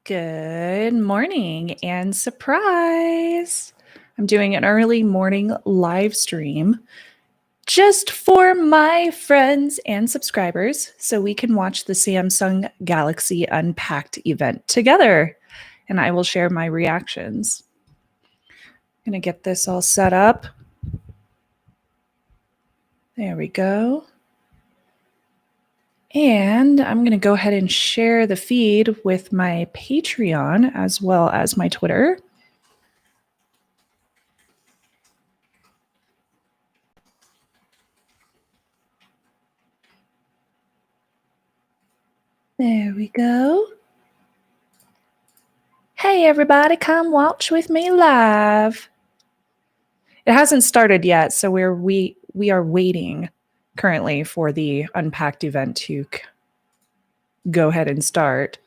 Good morning and surprise! I'm doing an early morning live stream just for my friends and subscribers so we can watch the Samsung Galaxy Unpacked event together. And I will share my reactions. I'm going to get this all set up. There we go. And I'm going to go ahead and share the feed with my Patreon as well as my Twitter. There we go. Hey everybody, come watch with me live. It hasn't started yet, so we are waiting currently for the Unpacked event to go ahead and start.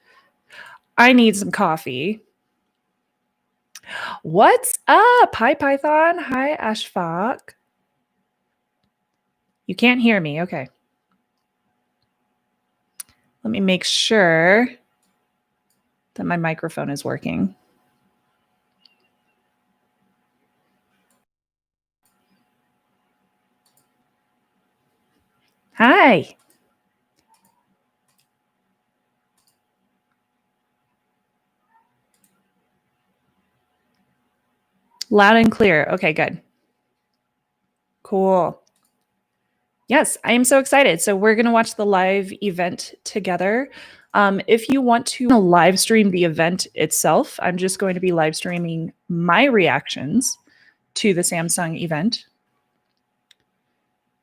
I need some coffee. What's up? Hi Python. Hi Ashfaq. You can't hear me. Okay. Let me make sure that my microphone is working. Hi. Loud and clear. Okay, good. Cool. Yes, I am so excited. So we're going to watch the live event together. If you want to live stream the event itself, I'm just going to be live streaming my reactions to the Samsung event.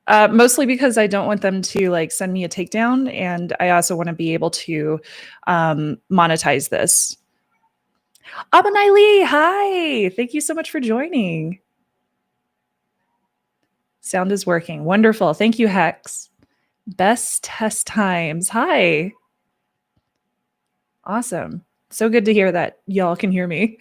Mostly because I don't want them to send me a takedown, and I also want to be able to monetize this. Abanai Lee, hi! Thank you so much for joining. Sound is working. Wonderful. Thank you, Hex. Best test times. Hi. Awesome. So good to hear that y'all can hear me.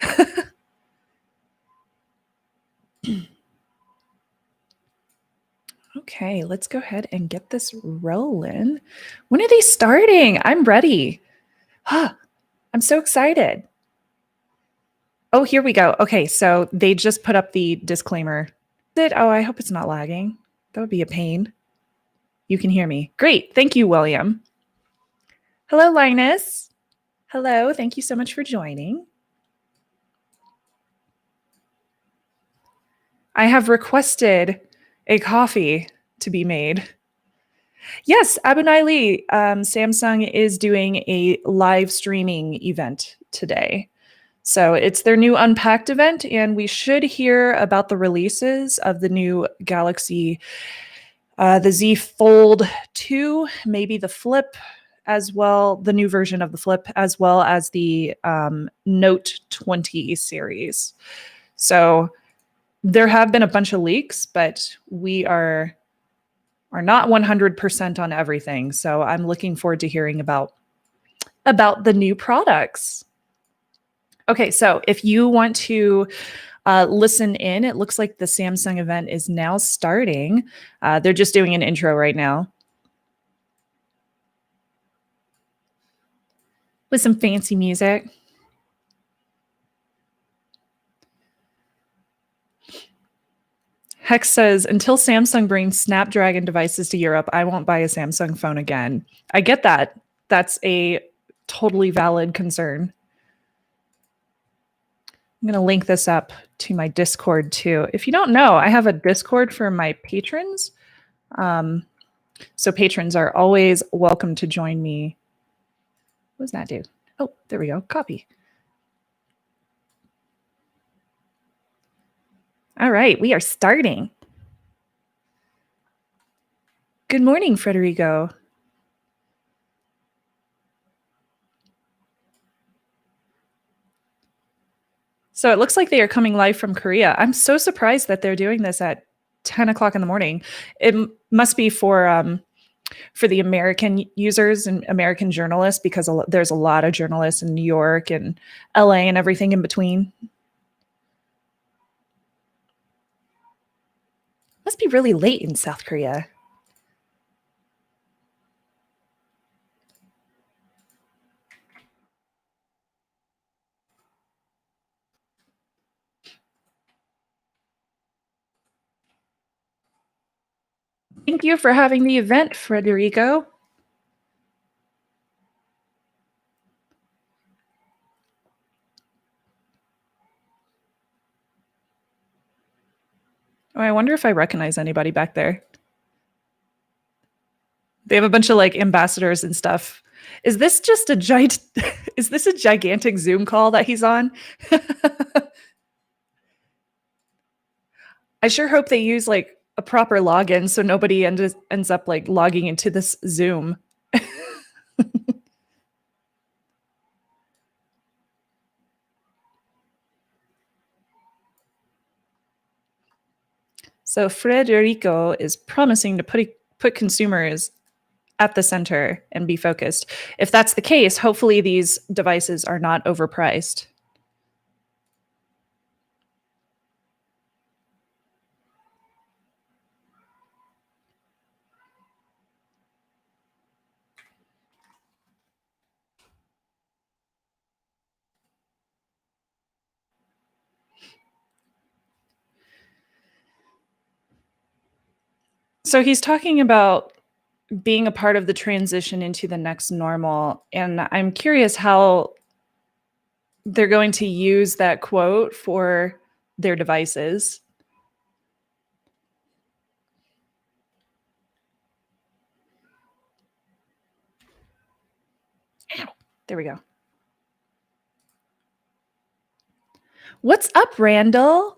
Okay, let's go ahead and get this rolling. When are they starting? I'm ready. I'm so excited. Oh, here we go. Okay, so they just put up the disclaimer. Oh, I hope it's not lagging. That would be a pain. You can hear me. Great. Thank you, William. Hello, Linus. Hello. Thank you so much for joining. I have requested a coffee to be made. Yes, Abunai Lee, Samsung is doing a live streaming event today. So it's their new Unpacked event, and we should hear about the releases of the new Galaxy, the Z Fold 2, maybe the Flip as well, the new version of the Flip, as well as the Note 20 series. So there have been a bunch of leaks, but we are not 100% on everything. So I'm looking forward to hearing about the new products. Okay, so if you want to listen in, it looks like the Samsung event is now starting. They're just doing an intro right now with some fancy music. Hex says, until Samsung brings Snapdragon devices to Europe, I won't buy a Samsung phone again. I get that. That's a totally valid concern. I'm going to link this up to my Discord too. If you don't know, I have a Discord for my patrons. So patrons are always welcome to join me. What does that do? Oh, there we go. Copy. All right, we are starting. Good morning, Federico. So it looks like they are coming live from Korea. I'm so surprised that they're doing this at 10 o'clock in the morning. It must be for the American users and American journalists, because there's a lot of journalists in New York and LA and everything in between. Must be really late in South Korea. Thank you for having the event, Federico. Oh, I wonder if I recognize anybody back there. They have a bunch of like ambassadors and stuff. Is this just a giant? Is this a gigantic Zoom call that he's on? I sure hope they use like a proper login so nobody ends up like logging into this Zoom. So Federico is promising to put consumers at the center and be focused. If that's the case, hopefully these devices are not overpriced. So he's talking about being a part of the transition into the next normal. And I'm curious how they're going to use that quote for their devices. Ow, there we go. What's up, Randall?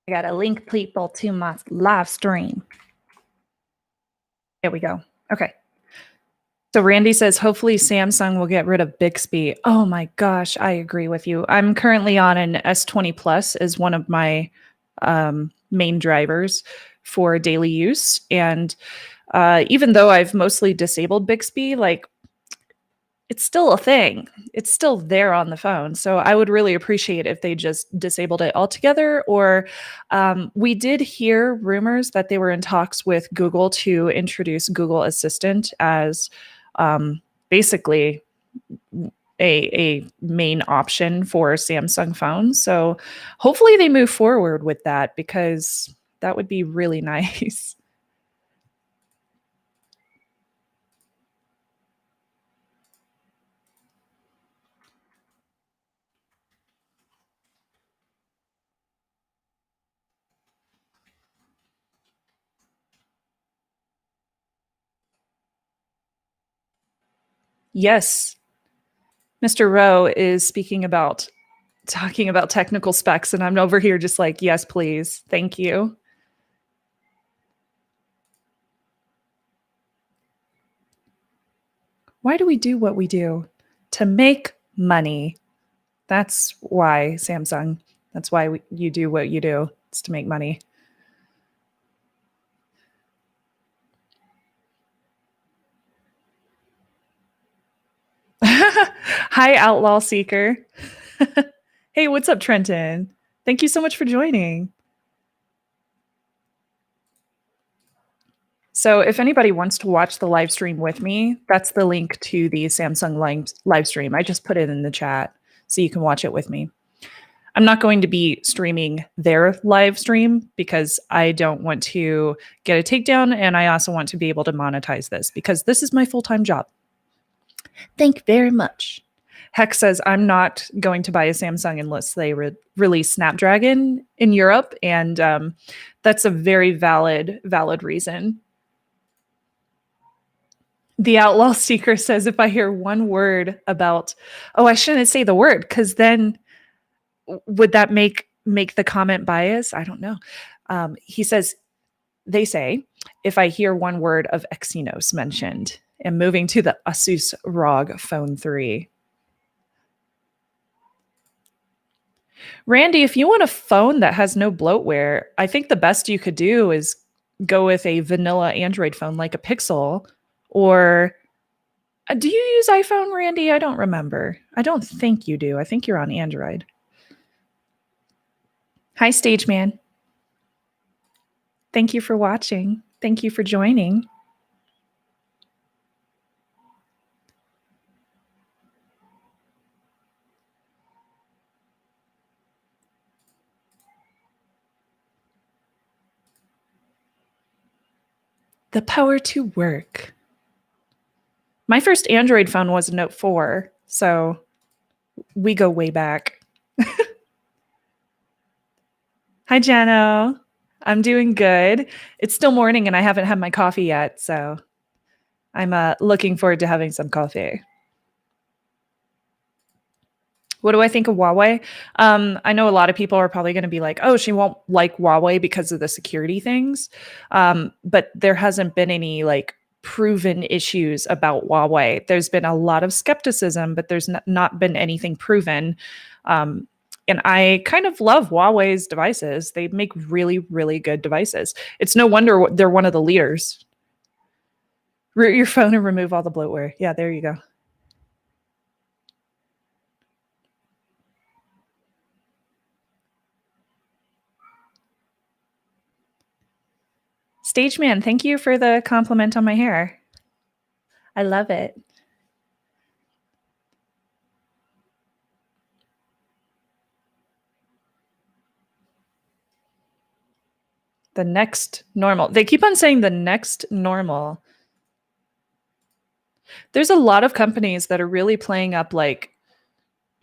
I got to link people to my live stream. There we go. Okay. So Randy says, hopefully Samsung will get rid of Bixby. Oh my gosh, I agree with you. I'm currently on an S20 Plus as one of my main drivers for daily use. And even though I've mostly disabled Bixby, like it's still a thing. It's still there on the phone. So I would really appreciate if they just disabled it altogether. Or we did hear rumors that they were in talks with Google to introduce Google Assistant as basically a main option for Samsung phones. So hopefully they move forward with that because that would be really nice. Yes, Mr. Rowe is talking about technical specs, and I'm over here just like, yes, please. Thank you. Why do we do what we do? To make money. That's why, Samsung. That's why you do what you do. It's to make money. Hi, Outlaw Seeker. Hey, what's up, Trenton? Thank you so much for joining. So if anybody wants to watch the live stream with me, that's the link to the Samsung live stream. I just put it in the chat so you can watch it with me. I'm not going to be streaming their live stream because I don't want to get a takedown, and I also want to be able to monetize this because this is my full-time job. Thank you very much. Hex says, I'm not going to buy a Samsung unless they release Snapdragon in Europe, and that's a very valid reason. The Outlaw Seeker says, if I hear one word about, oh, I shouldn't say the word because then would that make the comment bias? I don't know. He says, they say, if I hear one word of Exynos mentioned, and moving to the Asus ROG Phone 3. Randy, if you want a phone that has no bloatware, I think the best you could do is go with a vanilla Android phone like a Pixel. Or do you use iPhone, Randy? I don't remember. I don't think you do. I think you're on Android. Hi, Stage Man. Thank you for watching. Thank you for joining. The power to work. My first Android phone was a Note 4, so we go way back. Hi, Jano. I'm doing good. It's still morning and I haven't had my coffee yet, so I'm looking forward to having some coffee. What do I think of Huawei? I know a lot of people are probably going to be like, oh, she won't like Huawei because of the security things. But there hasn't been any like proven issues about Huawei. There's been a lot of skepticism, but there's not been anything proven. And I kind of love Huawei's devices. They make really, really good devices. It's no wonder they're one of the leaders. Root your phone and remove all the bloatware. Yeah, there you go. Stage Man, thank you for the compliment on my hair. I love it. The next normal. They keep on saying the next normal. There's a lot of companies that are really playing up like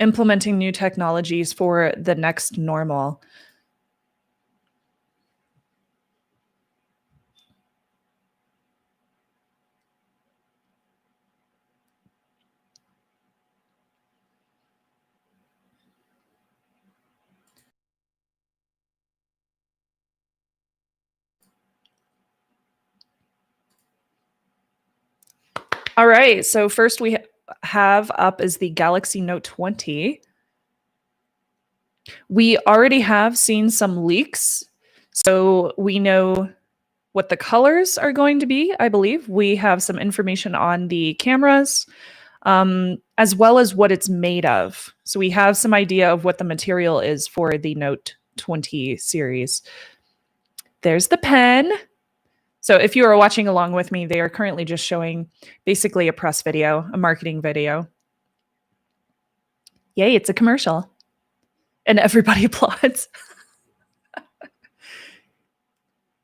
implementing new technologies for the next normal. All right, so first we have up is the Galaxy Note 20. We already have seen some leaks, so we know what the colors are going to be, I believe. We have some information on the cameras, as well as what it's made of. So we have some idea of what the material is for the Note 20 series. There's the pen. So if you are watching along with me, they are currently just showing basically a press video, a marketing video. Yay, it's a commercial. And everybody applauds.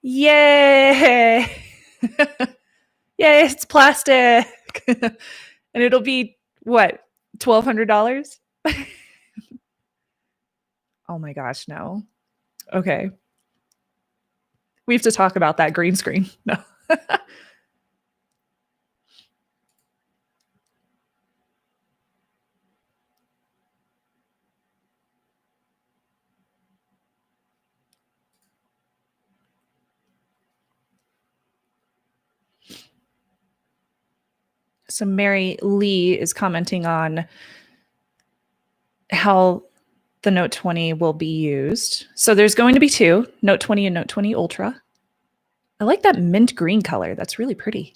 Yay! Yay, it's plastic. And it'll be what, $1,200? Oh my gosh, no. Okay. We have to talk about that green screen. No. So Mary Lee is commenting on how the Note 20 will be used. So there's going to be two, Note 20 and Note 20 Ultra. I like that mint green color. That's really pretty.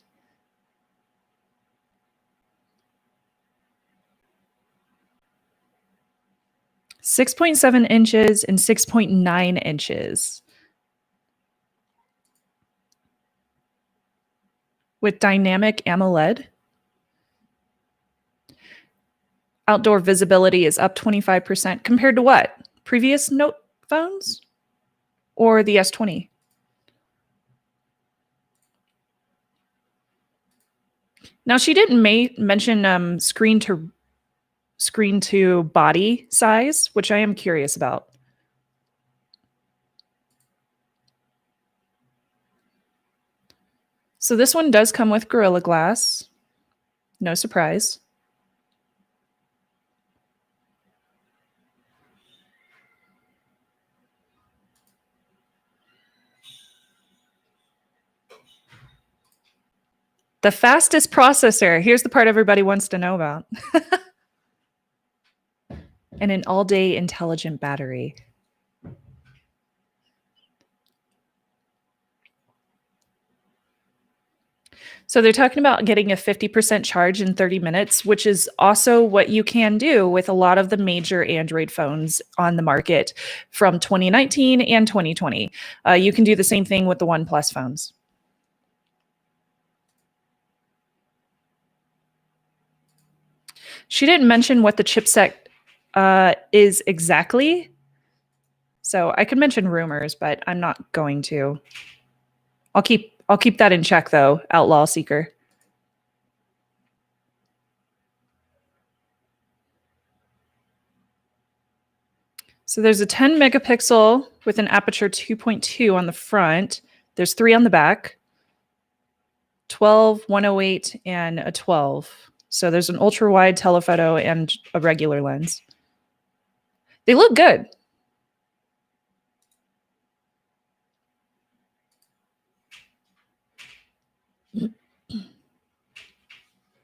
.7 inches and 6.9 inches. With dynamic AMOLED. Outdoor visibility is up 25% compared to what? Previous Note phones? Or the S20? Now, she didn't mention screen to body size, which I am curious about. So this one does come with Gorilla Glass. No surprise. The fastest processor. Here's the part everybody wants to know about. And an all-day intelligent battery. So they're talking about getting a 50% charge in 30 minutes, which is also what you can do with a lot of the major Android phones on the market from 2019 and 2020. You can do the same thing with the OnePlus phones. She didn't mention what the chipset is exactly. So I could mention rumors, but I'm not going to. I'll keep that in check though, Outlaw Seeker. So there's a 10 megapixel with an aperture 2.2 on the front. There's 3 on the back. 12, 108, and a 12. So there's an ultra wide telephoto and a regular lens. They look good.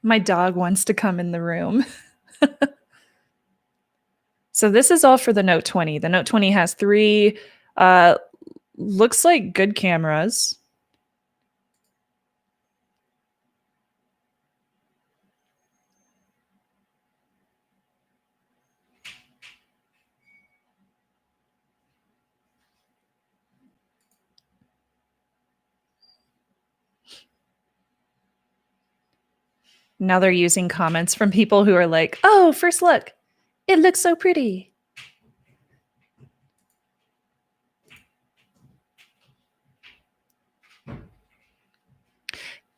My dog wants to come in the room. So this is all for the Note 20. The Note 20 has 3, looks like good cameras. Now they're using comments from people who are like, oh, first look, it looks so pretty.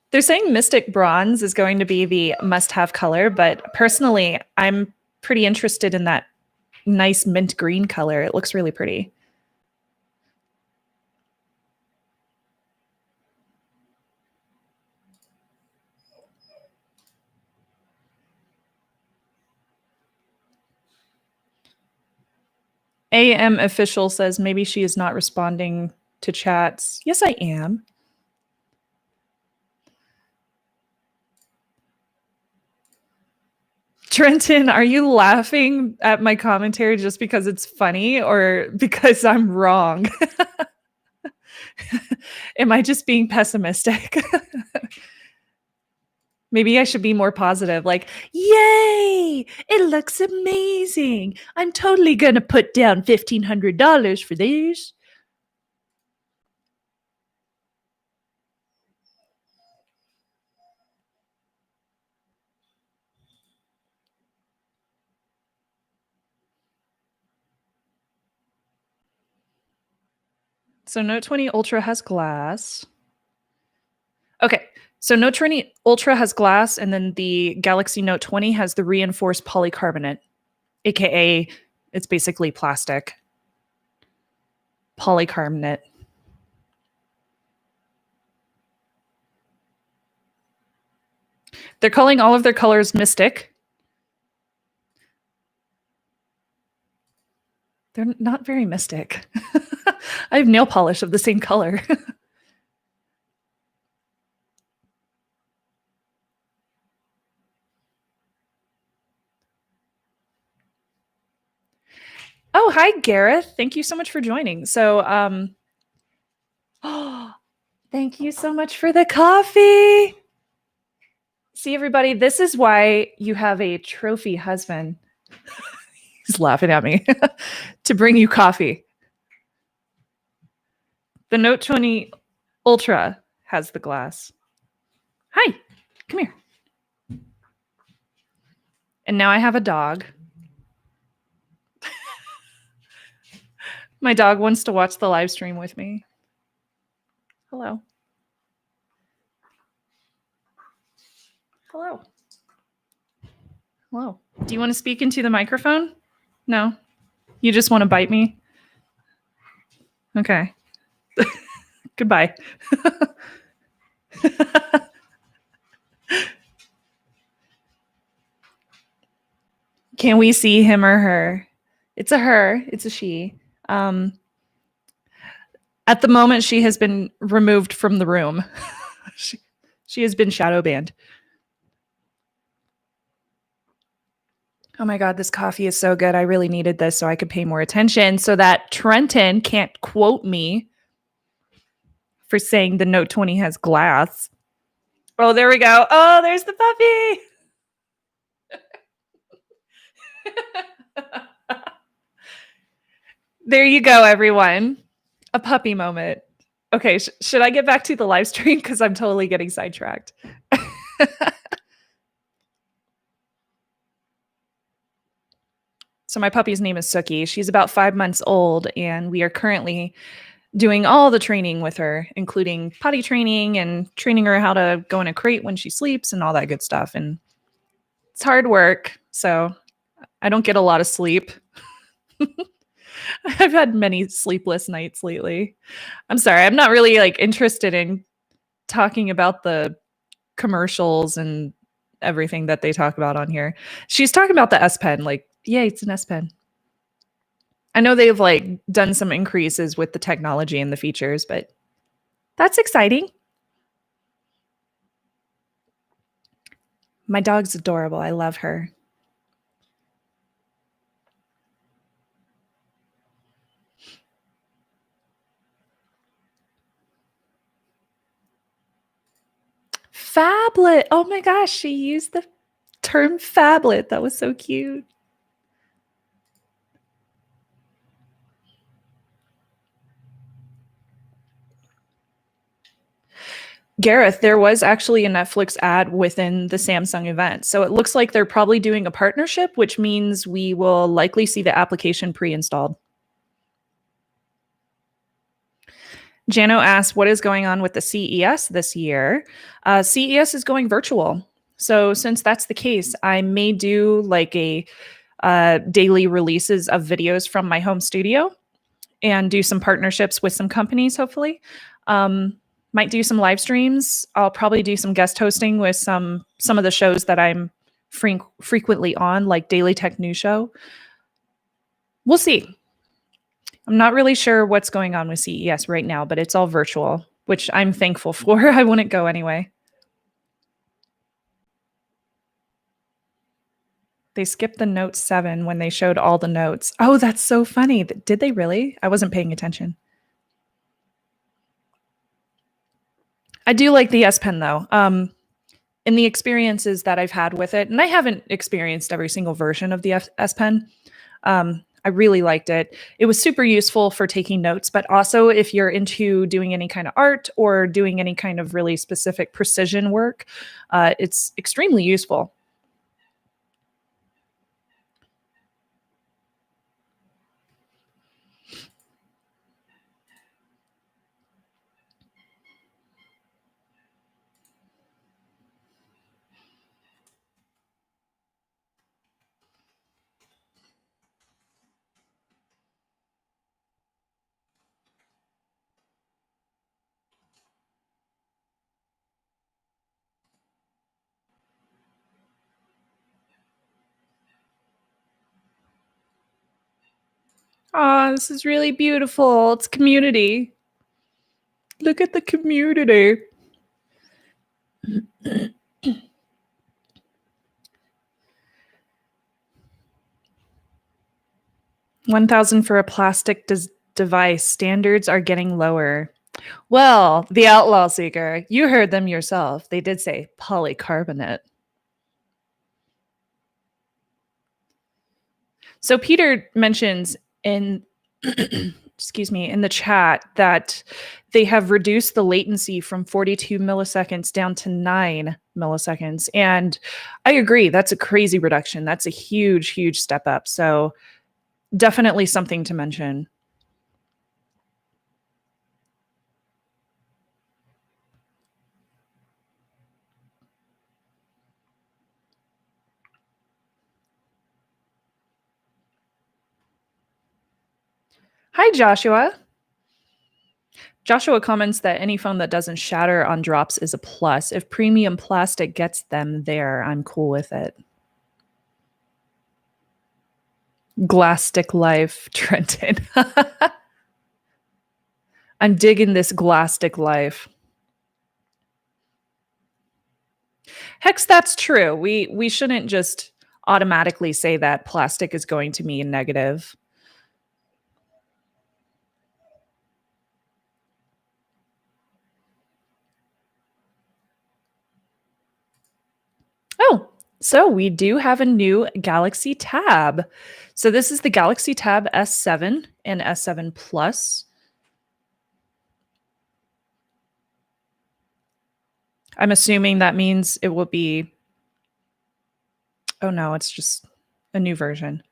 They're saying Mystic Bronze is going to be the must-have color, but personally, I'm pretty interested in that nice mint green color. It looks really pretty. AM official says maybe she is not responding to chats. Yes, I am. Trenton, are you laughing at my commentary just because it's funny or because I'm wrong? Am I just being pessimistic? Maybe I should be more positive, like, yay, it looks amazing. I'm totally going to put down $1,500 for this. So Note 20 Ultra has glass. Okay, so Note 20 Ultra has glass, and then the Galaxy Note 20 has the reinforced polycarbonate, aka it's basically plastic. Polycarbonate. They're calling all of their colors Mystic. They're not very mystic. I have nail polish of the same color. Oh, hi, Gareth. Thank you so much for joining. So, oh, thank you so much for the coffee. See, everybody, this is why you have a trophy husband. He's laughing at me to bring you coffee. The Note 20 Ultra has the glass. Hi, come here. And now I have a dog. My dog wants to watch the live stream with me. Hello. Hello. Hello. Do you want to speak into the microphone? No? You just want to bite me? Okay. Goodbye. Can we see him or her? It's a her. It's a she. At the moment, she has been removed from the room. she has been shadow banned. Oh my God, this coffee is so good. I really needed this so I could pay more attention so that Trenton can't quote me for saying the Note 20 has glass. Oh, there we go. Oh, there's the puppy. There you go, everyone. A puppy moment. Okay, should I get back to the live stream? Because I'm totally getting sidetracked. So my puppy's name is Sookie. She's about 5 months old, and we are currently doing all the training with her, including potty training and training her how to go in a crate when she sleeps and all that good stuff. And it's hard work, so I don't get a lot of sleep. I've had many sleepless nights lately. I'm sorry. I'm not really interested in talking about the commercials and everything that they talk about on here. She's talking about the S Pen. Yay, it's an S Pen. I know they've done some increases with the technology and the features, but that's exciting. My dog's adorable. I love her. Phablet. Oh my gosh, she used the term phablet. That was so cute. Gareth, there was actually a Netflix ad within the Samsung event. So it looks like they're probably doing a partnership, which means we will likely see the application pre-installed. Jano asks, what is going on with the CES this year? CES is going virtual. So since that's the case, I may do a daily releases of videos from my home studio and do some partnerships with some companies, hopefully. Might do some live streams. I'll probably do some guest hosting with some of the shows that I'm frequently on, like Daily Tech News Show. We'll see. I'm not really sure what's going on with CES right now, but it's all virtual, which I'm thankful for. I wouldn't go anyway. They skipped the Note 7 when they showed all the notes. Oh, that's so funny. Did they really? I wasn't paying attention. I do like the S Pen though. In the experiences that I've had with it, and I haven't experienced every single version of the S Pen. I really liked it. It was super useful for taking notes, but also if you're into doing any kind of art or doing any kind of really specific precision work, it's extremely useful. Oh, this is really beautiful. It's community. Look at the community. $1,000 for a plastic device. Standards are getting lower. Well, the Outlaw Seeker, you heard them yourself. They did say polycarbonate. So Peter mentions in excuse me, in the chat that they have reduced the latency from 42 milliseconds down to 9 milliseconds. And I agree, that's a crazy reduction. That's a huge, huge step up. So definitely something to mention. Hi, Joshua. Joshua comments that any phone that doesn't shatter on drops is a plus. If premium plastic gets them there, I'm cool with it. Glass stick life, Trenton. I'm digging this glass stick life. Hex, that's true. We shouldn't just automatically say that plastic is going to mean negative. Oh, so we do have a new Galaxy Tab. So this is the Galaxy Tab S7 and S7 Plus. I'm assuming that means it will be. Oh no, it's just a new version.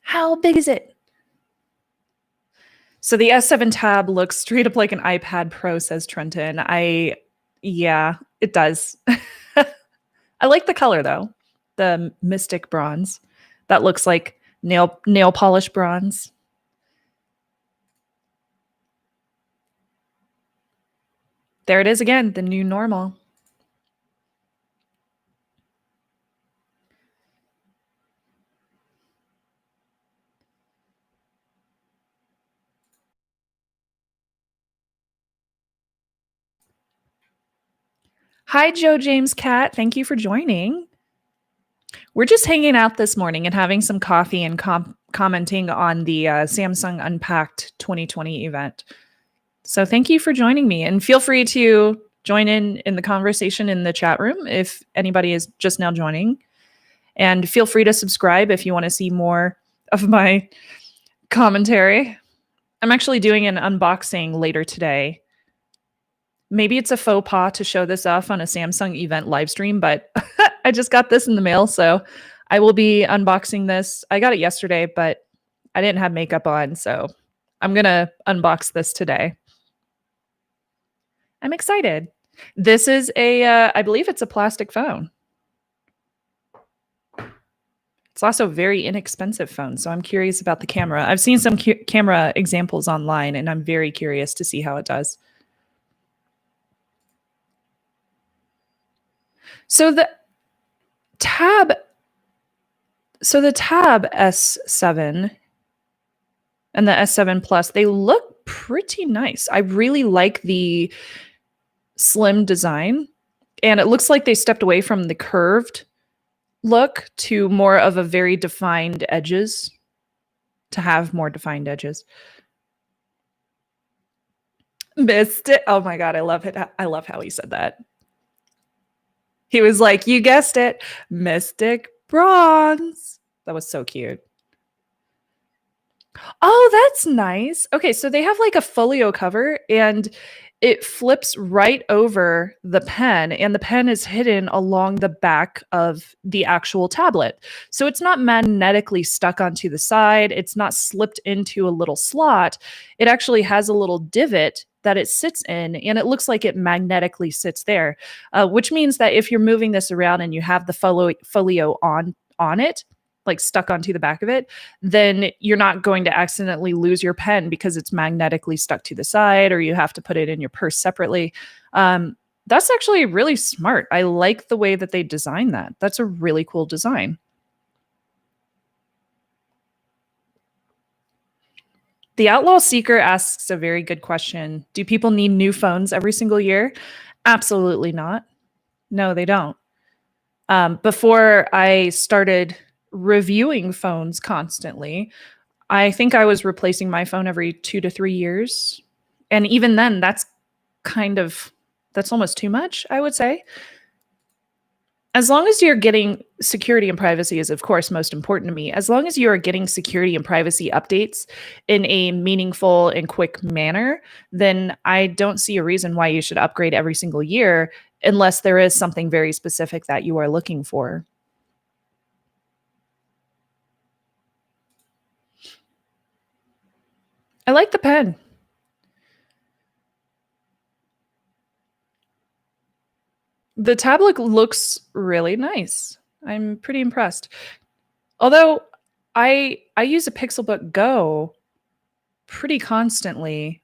How big is it? So the S7 Tab looks straight up like an iPad Pro, says Trenton. Yeah, it does. I like the color though. The Mystic Bronze. That looks like nail polish bronze. There it is again, the new normal. Hi, Joe James Cat. Thank you for joining. We're just hanging out this morning and having some coffee and commenting on the Samsung Unpacked 2020 event. So thank you for joining me, and feel free to join in the conversation in the chat room if anybody is just now joining. And feel free to subscribe if you want to see more of my commentary. I'm actually doing an unboxing later today. Maybe it's a faux pas to show this off on a Samsung event live stream, but I just got this in the mail, so I will be unboxing this. I got it yesterday, but I didn't have makeup on, so I'm going to unbox this today. I'm excited. This is I believe it's a plastic phone. It's also a very inexpensive phone, so I'm curious about the camera. I've seen some camera examples online, and I'm very curious to see how it does. So the Tab S7 and the S7 Plus, they look pretty nice. I really like the slim design, and it looks like they stepped away from the curved look to more of a very defined edges, to have more defined edges. Missed it. Oh my God, I love it. I love how he said that. He was like, you guessed it, Mystic Bronze. That was so cute. Oh, that's nice. Okay, so they have like a folio cover, and it flips right over the pen, and the pen is hidden along the back of the actual tablet. So it's not magnetically stuck onto the side. It's not slipped into a little slot. It actually has a little divot that it sits in, and it looks like it magnetically sits there, which means that if you're moving this around and you have the folio on it, like stuck onto the back of it, then you're not going to accidentally lose your pen because it's magnetically stuck to the side, or you have to put it in your purse separately. That's actually really smart. I like the way that they designed that. That's a really cool design. The Outlaw Seeker asks a very good question. Do people need new phones every single year? Absolutely not. No, they don't. Before I started reviewing phones constantly, I think I was replacing my phone every 2 to 3 years. And even then, that's almost too much, I would say. As long as you're getting security and privacy is, of course, most important to me. As long as you are getting security and privacy updates in a meaningful and quick manner, then I don't see a reason why you should upgrade every single year unless there is something very specific that you are looking for. I like the pen. The tablet looks really nice. I'm pretty impressed. Although I use a Pixelbook Go pretty constantly.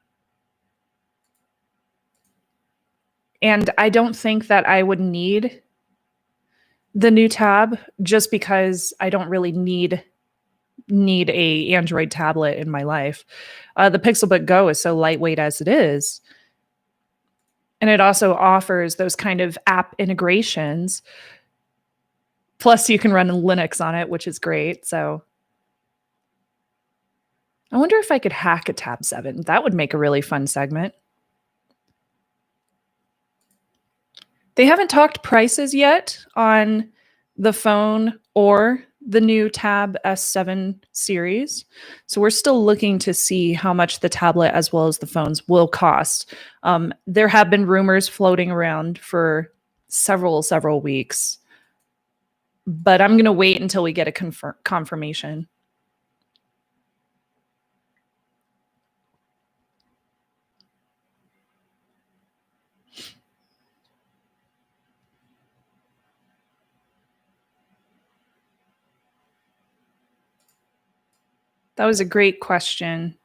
And I don't think that I would need the new tab just because I don't really need a Android tablet in my life. The Pixelbook Go is so lightweight as it is. And it also offers those kind of app integrations. Plus, you can run Linux on it, which is great. So I wonder if I could hack a Tab 7. That would make a really fun segment. They haven't talked prices yet on the phone or the new Tab S7 series. So we're still looking to see how much the tablet as well as the phones will cost. There have been rumors floating around for several weeks, but I'm going to wait until we get a confirmation. That was a great question.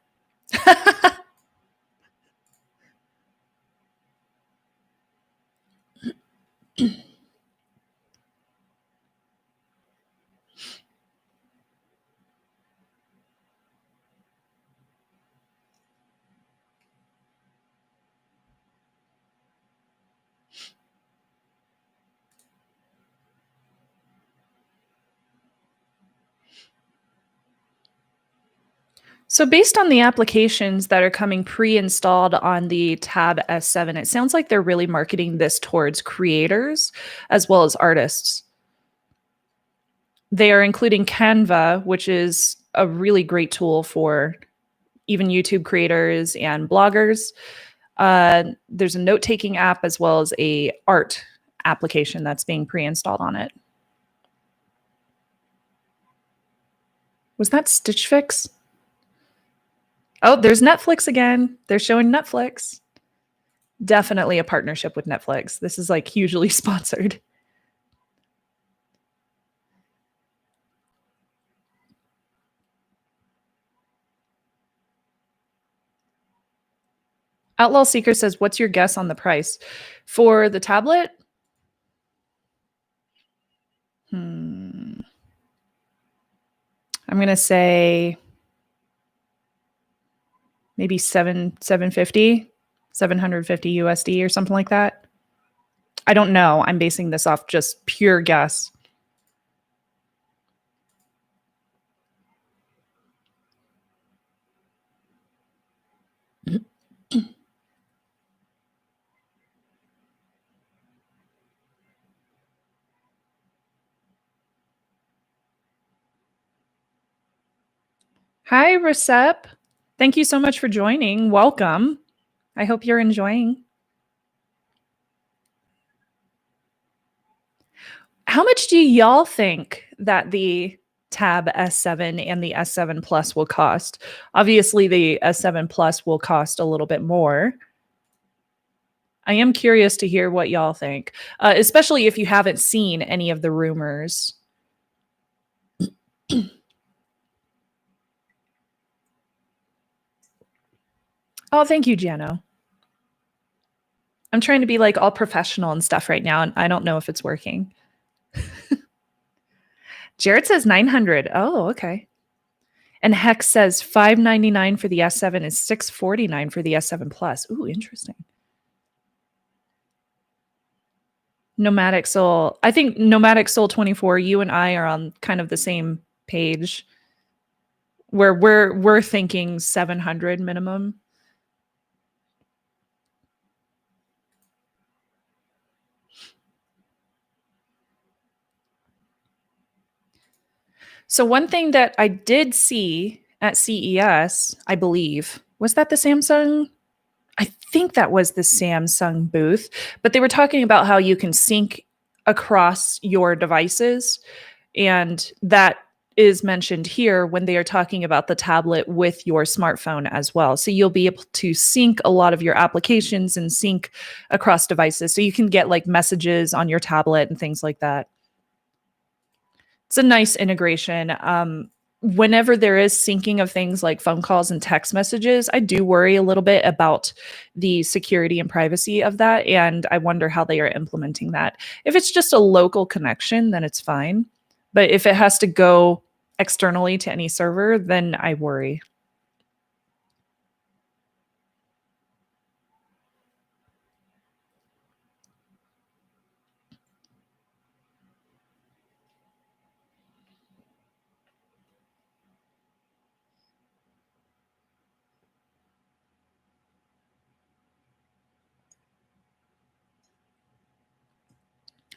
So based on the applications that are coming pre-installed on the Tab S7, it sounds like they're really marketing this towards creators as well as artists. They are including Canva, which is a really great tool for even YouTube creators and bloggers. There's a note-taking app as well as a art application that's being pre-installed on it. Was that Stitch Fix? Oh, there's Netflix again. They're showing Netflix. Definitely a partnership with Netflix. This is like hugely sponsored. Outlaw Seeker says, what's your guess on the price for the tablet? I'm going to say maybe 750 USD or something like that. I don't know. I'm basing this off just pure guess. Hi, Recep. Thank you so much for joining. Welcome. I hope you're enjoying. How much do y'all think that the Tab S7 and the S7 Plus will cost? Obviously, the S7 Plus will cost a little bit more. I am curious to hear what y'all think, especially if you haven't seen any of the rumors. Oh, thank you, Jano. I'm trying to be like all professional and stuff right now, and I don't know if it's working. Jared says 900. Oh, okay. And Hex says $599 for the S7 is $649 for the S7 Plus. Ooh, interesting. Nomadic Soul. I think Nomadic Soul 24, you and I are on kind of the same page where we're thinking 700 minimum. So one thing that I did see at CES, I believe, was that the Samsung? I think that was the Samsung booth, but they were talking about how you can sync across your devices. And that is mentioned here when they are talking about the tablet with your smartphone as well. So you'll be able to sync a lot of your applications and sync across devices. So you can get like messages on your tablet and things like that. It's a nice integration. whenever there is syncing of things like phone calls and text messages, I do worry a little bit about the security and privacy of that. And I wonder how they are implementing that. If it's just a local connection, then it's fine. But if it has to go externally to any server, then I worry.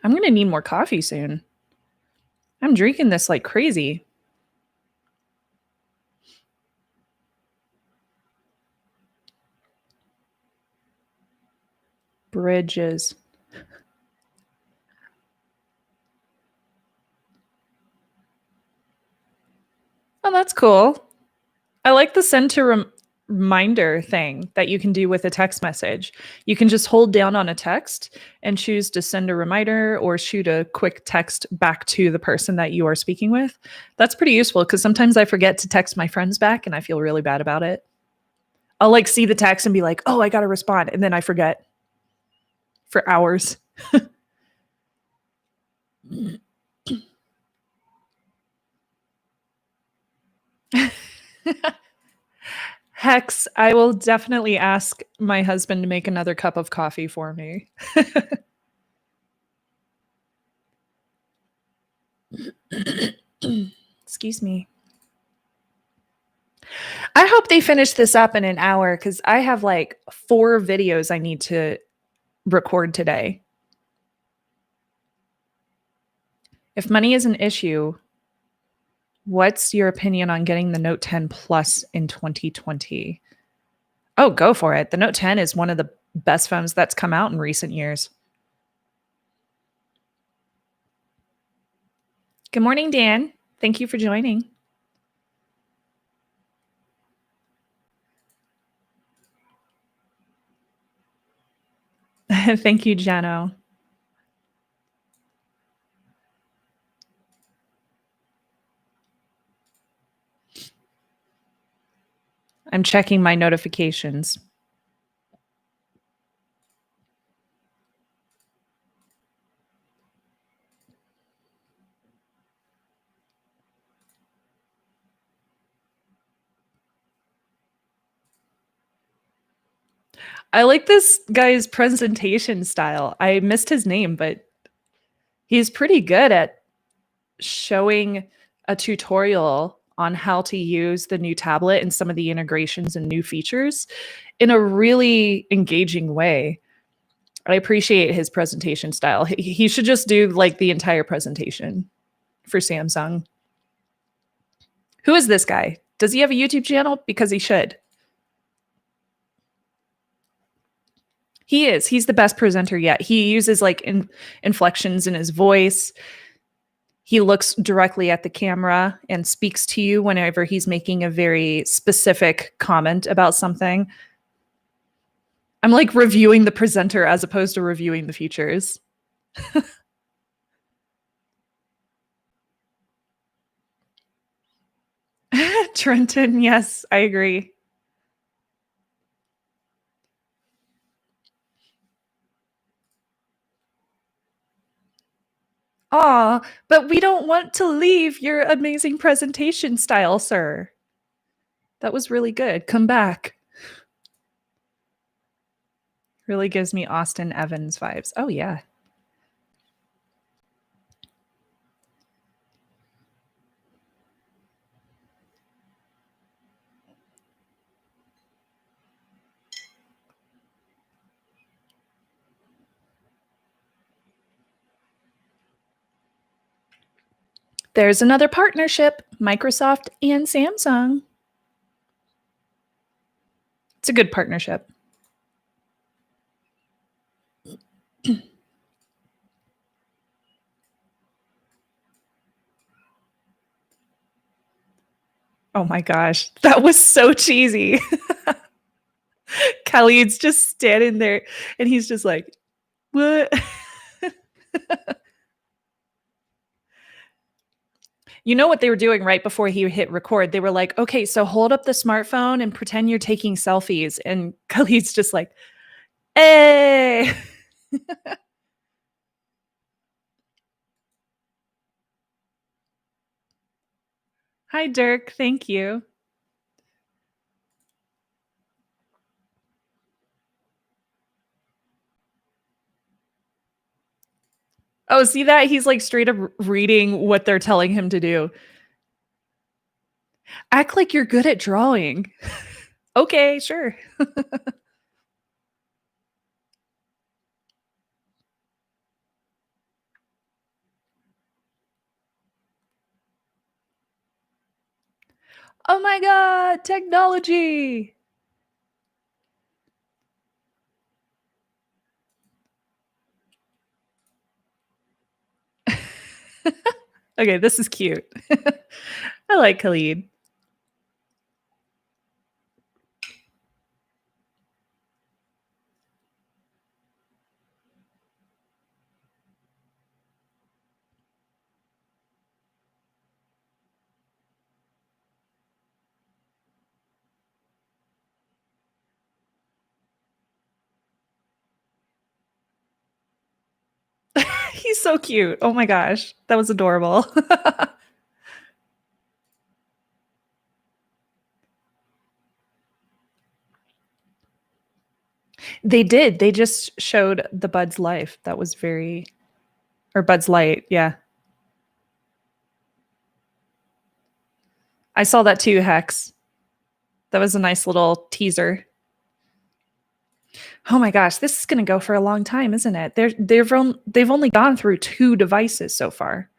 I'm going to need more coffee soon. I'm drinking this like crazy. Bridges. Oh, that's cool. I like the send to reminder thing that you can do with a text message. You can just hold down on a text and choose to send a reminder or shoot a quick text back to the person that you are speaking with. That's pretty useful because sometimes I forget to text my friends back and I feel really bad about it. I'll like see the text and be like, oh, I got to respond. And then I forget for hours. Hex, I will definitely ask my husband to make another cup of coffee for me. Excuse me. I hope they finish this up in an hour because I have like 4 videos I need to record today. If money is an issue, what's your opinion on getting the Note 10 Plus in 2020? Oh, go for it. The Note 10 is one of the best phones that's come out in recent years. Good morning, Dan. Thank you for joining. Thank you, Jano. I'm checking my notifications. I like this guy's presentation style. I missed his name, but he's pretty good at showing a tutorial on how to use the new tablet and some of the integrations and new features in a really engaging way. I appreciate his presentation style. He should just do like the entire presentation for Samsung. Who is this guy? Does he have a YouTube channel? Because he should. He is. He's the best presenter yet. He uses like inflections in his voice. He looks directly at the camera and speaks to you whenever he's making a very specific comment about something. I'm like reviewing the presenter as opposed to reviewing the features. Trenton, yes, I agree. Aw, but we don't want to leave your amazing presentation style, sir. That was really good. Come back. Really gives me Austin Evans vibes. Oh, yeah. There's another partnership, Microsoft and Samsung. It's a good partnership. Oh my gosh, that was so cheesy. Khalid's just standing there and he's just like, what? You know what they were doing right before he hit record? They were like, "Okay, so hold up the smartphone and pretend you're taking selfies." And Khalid's just like, "Hey." Hi, Dirk. Thank you. Oh, see that? He's like straight up reading what they're telling him to do. Act like you're good at drawing. Okay, sure. Oh my god, technology. Okay, this is cute. I like Khalid. He's so cute. Oh my gosh, that was adorable. They did. They just showed the Bud's life. That was very or Bud's Light, yeah. I saw that too, Hex. That was a nice little teaser. Oh my gosh, this is going to go for a long time, isn't it? They've only gone through 2 devices so far.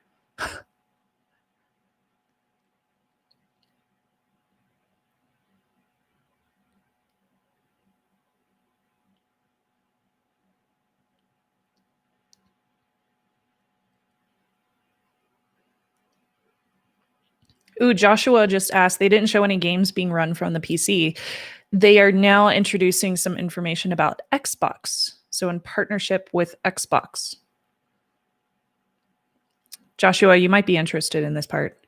Ooh, Joshua just asked, they didn't show any games being run from the PC. They are now introducing some information about Xbox. So in partnership with Xbox. Joshua, you might be interested in this part.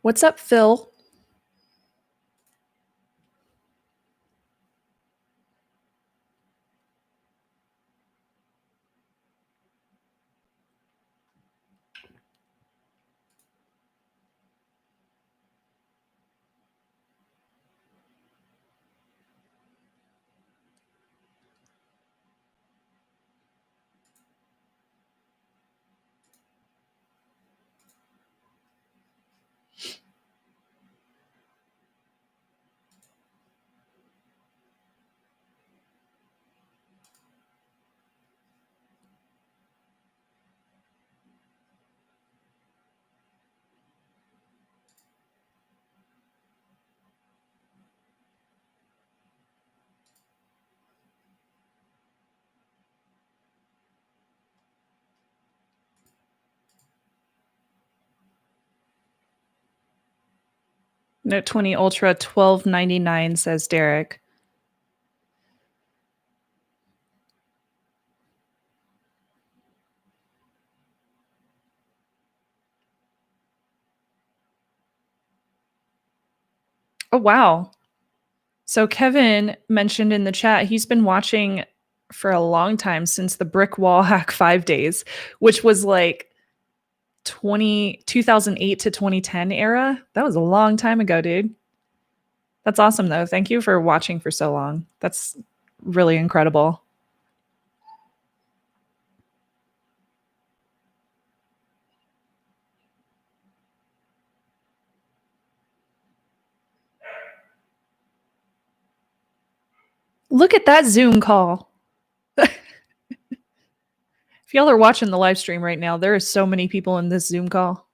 What's up, Phil? Note 20 Ultra 1299 says Derek. Oh wow. So Kevin mentioned in the chat he's been watching for a long time since the brick wall hack 5 days, which was like 2008 to 2010 era. That was a long time ago, dude. That's awesome though. Thank you for watching for so long. That's really incredible. Look at that Zoom call. If y'all are watching the live stream right now, there are so many people in this Zoom call.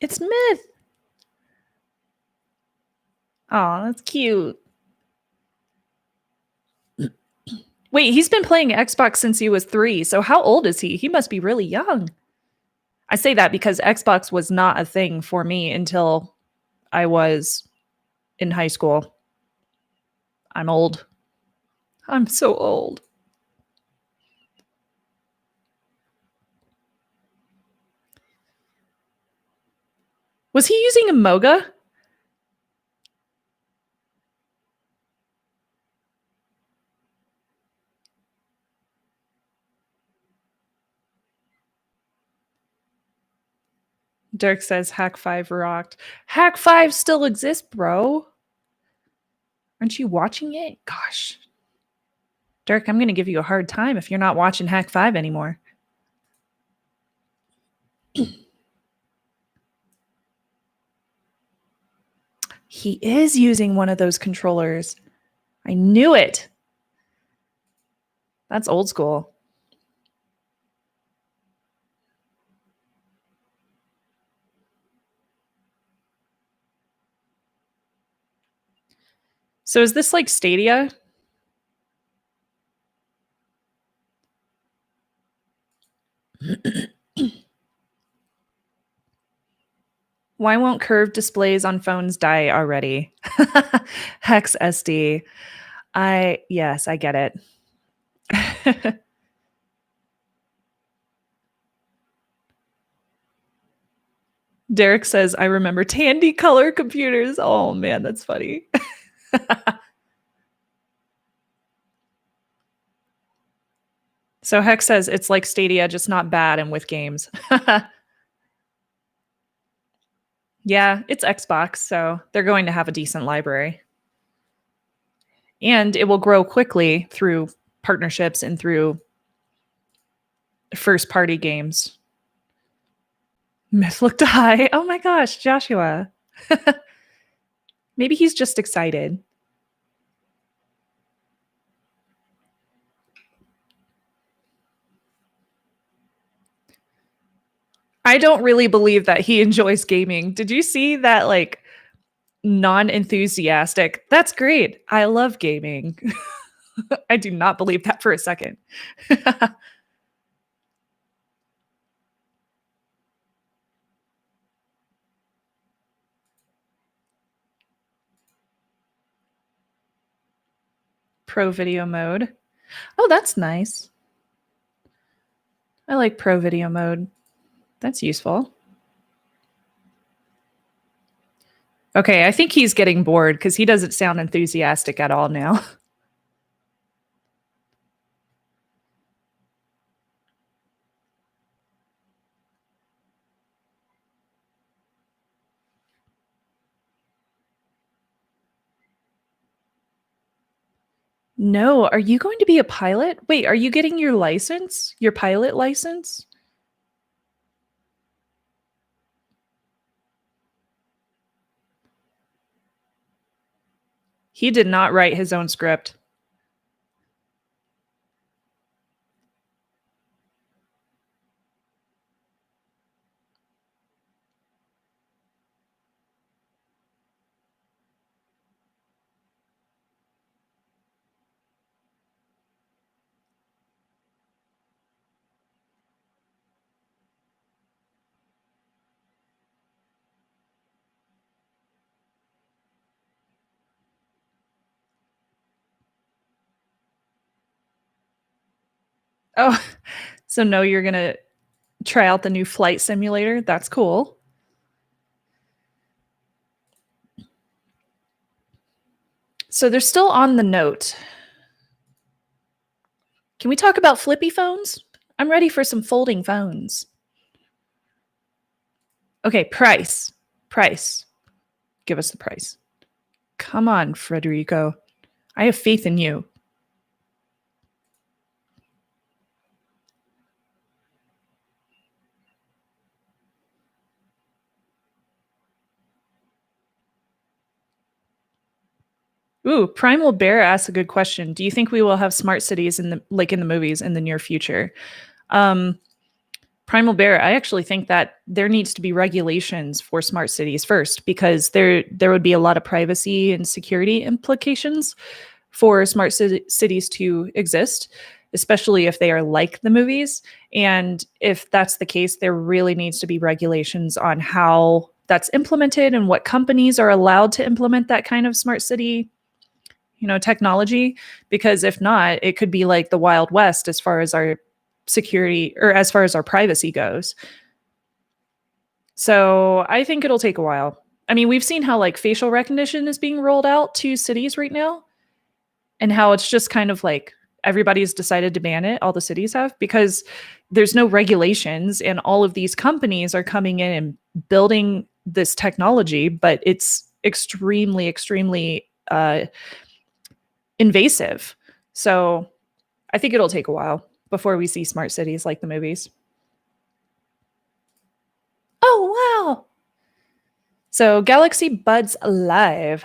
It's Myth. Oh, that's cute. Wait, he's been playing Xbox since he was 3. So how old is he? He must be really young. I say that because Xbox was not a thing for me until I was in high school. I'm old. I'm so old. Was he using a Moga? Dirk says Hack 5 rocked. Hack 5 still exists, bro. Aren't you watching it? Gosh. Dirk, I'm going to give you a hard time if you're not watching Hack 5 anymore. He is using one of those controllers. I knew it. That's old school. So is this like Stadia? Why won't curved displays on phones die already? Hex SD. Yes, I get it. Derek says, I remember Tandy color computers. Oh man, that's funny. So Hex says it's like Stadia, just not bad and with games. Yeah, it's Xbox, so they're going to have a decent library. And it will grow quickly through partnerships and through first party games. Myth looked high. Oh my gosh, Joshua. Maybe he's just excited. I don't really believe that he enjoys gaming. Did you see that like non-enthusiastic? That's great. I love gaming. I do not believe that for a second. Pro video mode. Oh, that's nice. I like pro video mode. That's useful. Okay, I think he's getting bored because he doesn't sound enthusiastic at all now. No, are you going to be a pilot? Wait, are you getting your license? Your pilot license? He did not write his own script. Oh, so no, you're going to try out the new flight simulator? That's cool. So they're still on the note. Can we talk about flippy phones? I'm ready for some folding phones. Okay, price. Price. Give us the price. Come on, Frederico. I have faith in you. Ooh, Primal Bear asks a good question. Do you think we will have smart cities in the movies in the near future? Primal Bear, I actually think that there needs to be regulations for smart cities first because there would be a lot of privacy and security implications for cities to exist, especially if they are like the movies. And if that's the case, there really needs to be regulations on how that's implemented and what companies are allowed to implement that kind of smart city, technology. Because if not, it could be like the Wild West as far as our security or as far as our privacy goes. So I think it'll take a while. I mean, we've seen how like facial recognition is being rolled out to cities right now, and how it's just kind of like everybody's decided to ban it. All the cities have, because there's no regulations, and all of these companies are coming in and building this technology, but it's extremely, extremely invasive. So I think it'll take a while before we see smart cities like the movies. Oh, wow. So Galaxy Buds Live.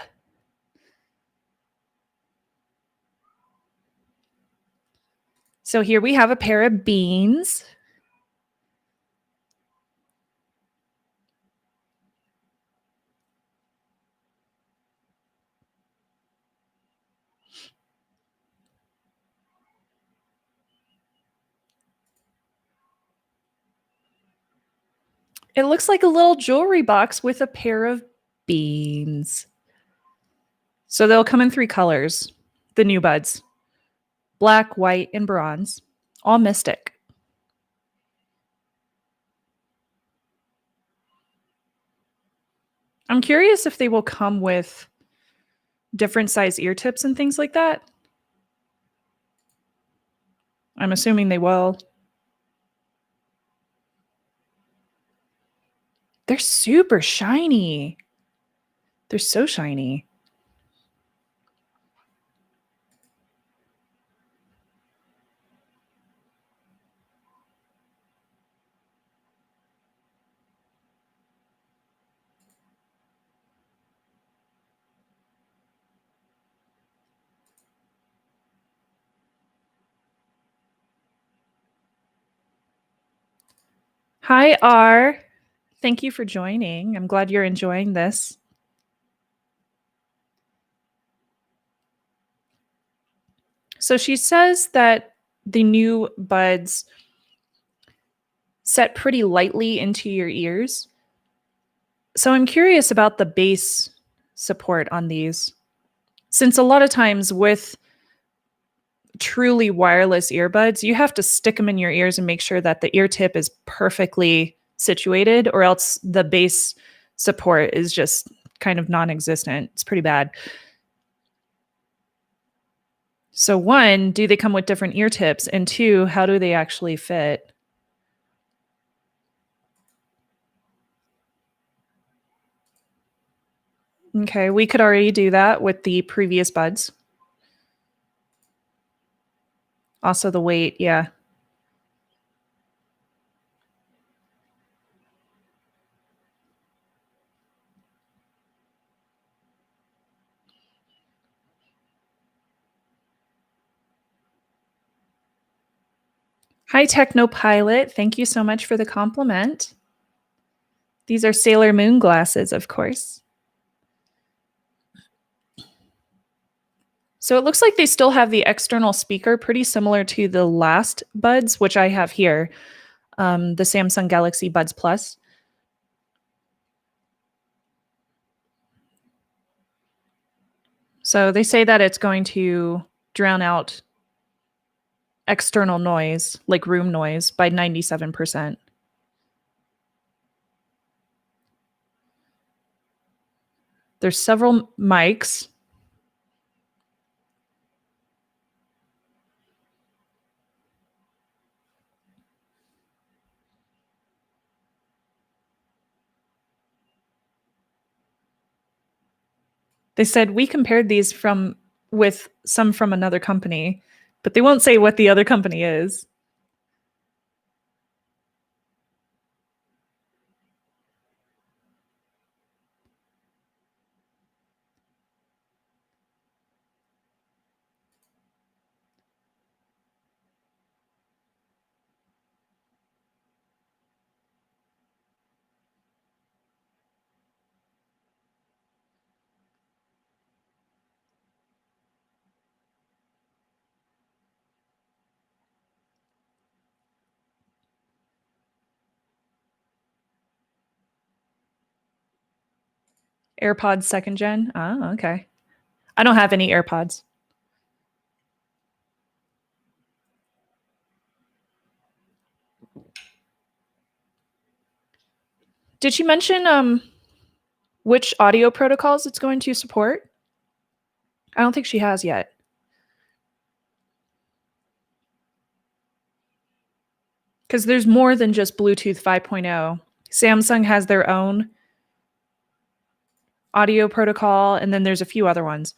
So here we have a pair of beans. It looks like a little jewelry box with a pair of beans. So they'll come in 3 colors, the new buds: black, white, and bronze, all mystic. I'm curious if they will come with different size ear tips and things like that. I'm assuming they will. They're super shiny. They're so shiny. Hi, R. Thank you for joining. I'm glad you're enjoying this. So she says that the new buds set pretty lightly into your ears. So I'm curious about the bass support on these, since a lot of times with truly wireless earbuds, you have to stick them in your ears and make sure that the ear tip is perfectly situated, or else the bass support is just kind of non-existent. It's pretty bad. So 1, do they come with different ear tips? And 2, how do they actually fit? Okay, we could already do that with the previous buds. Also the weight, yeah. Hi, Technopilot. Thank you so much for the compliment. These are Sailor Moon glasses, of course. So it looks like they still have the external speaker, pretty similar to the last buds, which I have here, the Samsung Galaxy Buds Plus. So they say that it's going to drown out external noise, like room noise, by 97%. There's several mics. They said we compared these with some from another company, but they won't say what the other company is. AirPods second gen. Oh, okay. I don't have any AirPods. Did she mention which audio protocols it's going to support? I don't think she has yet. Because there's more than just Bluetooth 5.0. Samsung has their own audio protocol, and then there's a few other ones.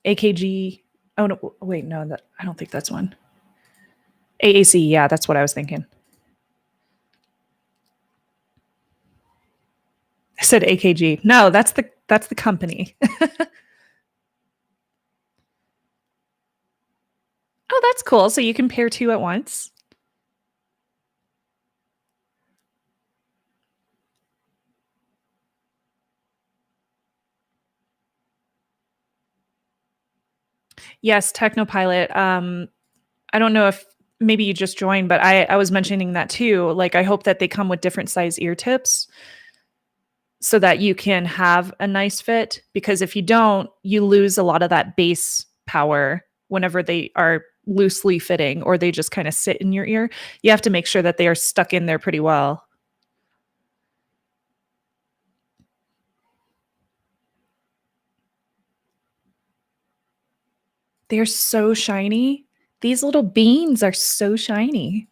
AKG. Oh no, wait, no, I don't think that's one. AAC, yeah, that's what I was thinking. I said AKG. No, that's the company. Oh, that's cool. So you can pair two at once. Yes, Technopilot. I don't know if maybe you just joined, but I was mentioning that too. Like, I hope that they come with different size ear tips so that you can have a nice fit. Because if you don't, you lose a lot of that bass power whenever they are loosely fitting or they just kind of sit in your ear. You have to make sure that they are stuck in there pretty well. They're so shiny. These little beans are so shiny.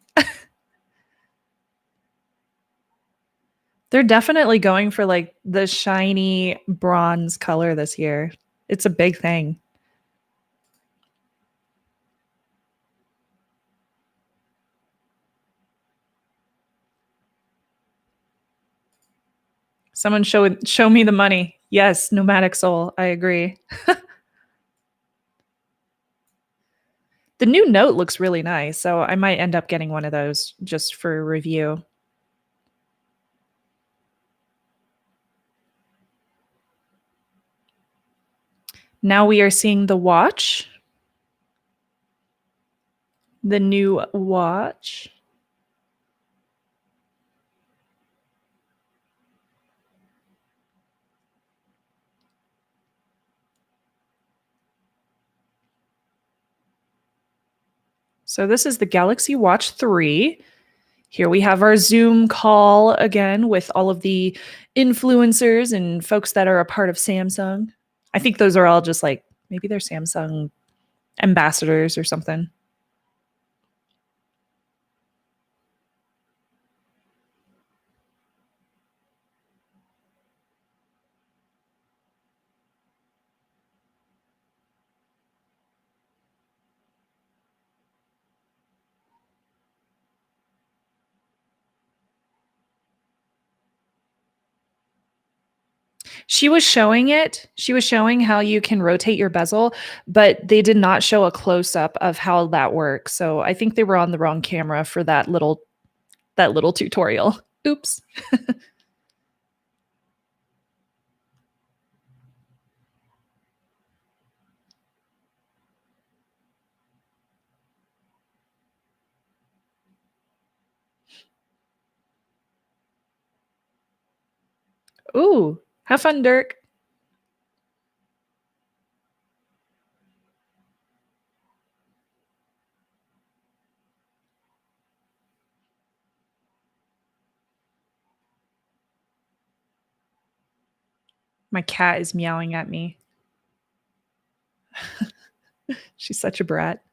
They're definitely going for like the shiny bronze color this year. It's a big thing. Someone show me the money. Yes, Nomadic Soul. I agree. The new Note looks really nice, so I might end up getting one of those just for review. Now we are seeing the watch. The new watch. So this is the Galaxy Watch 3. Here we have our Zoom call again with all of the influencers and folks that are a part of Samsung. I think those are all just like maybe they're Samsung ambassadors or something. She was showing it. She was showing how you can rotate your bezel, but they did not show a close up of how that works. So I think they were on the wrong camera for that little tutorial. Oops. Ooh, have fun, Dirk. My cat is meowing at me. She's such a brat.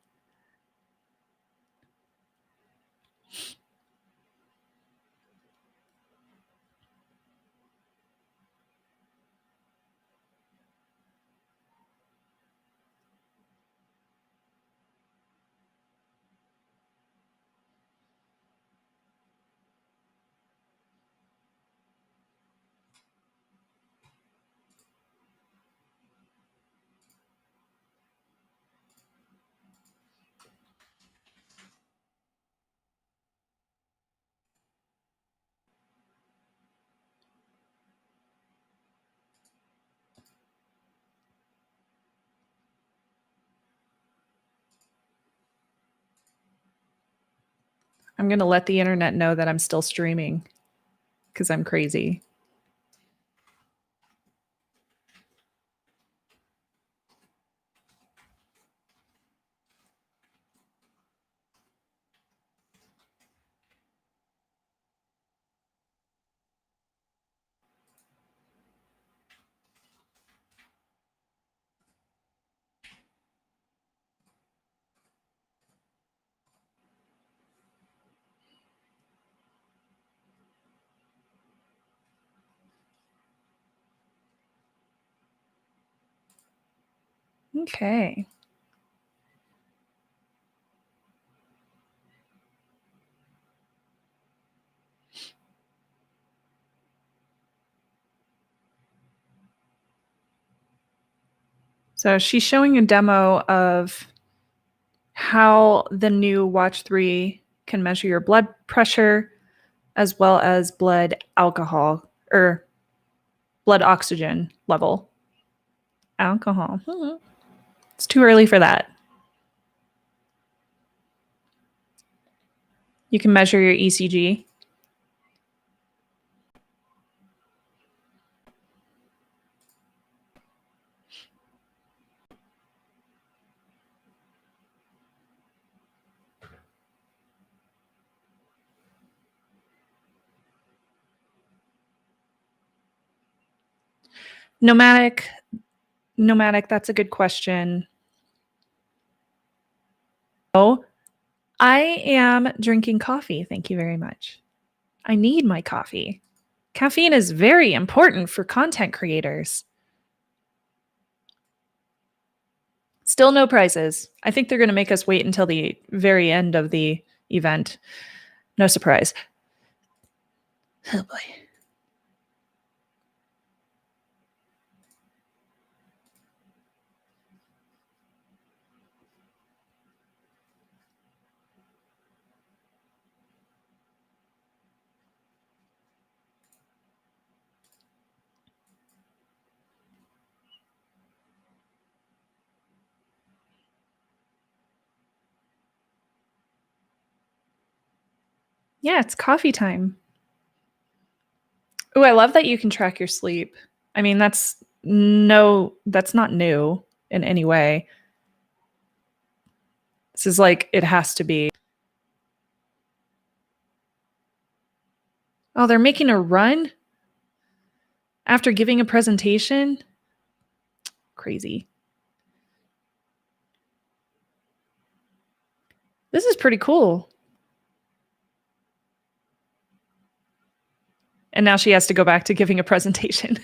I'm going to let the internet know that I'm still streaming because I'm crazy. Okay. So she's showing a demo of how the new Watch 3 can measure your blood pressure as well as blood alcohol or blood oxygen level. Alcohol. It's too early for that. You can measure your ECG. Nomadic, that's a good question. Oh, I am drinking coffee. Thank you very much. I need my coffee. Caffeine is very important for content creators. Still no prizes. I think they're going to make us wait until the very end of the event. No surprise. Oh boy. Yeah, it's coffee time. Oh, I love that you can track your sleep. I mean, that's not new in any way. This is like it has to be. Oh, they're making a run after giving a presentation? Crazy. This is pretty cool. And now she has to go back to giving a presentation.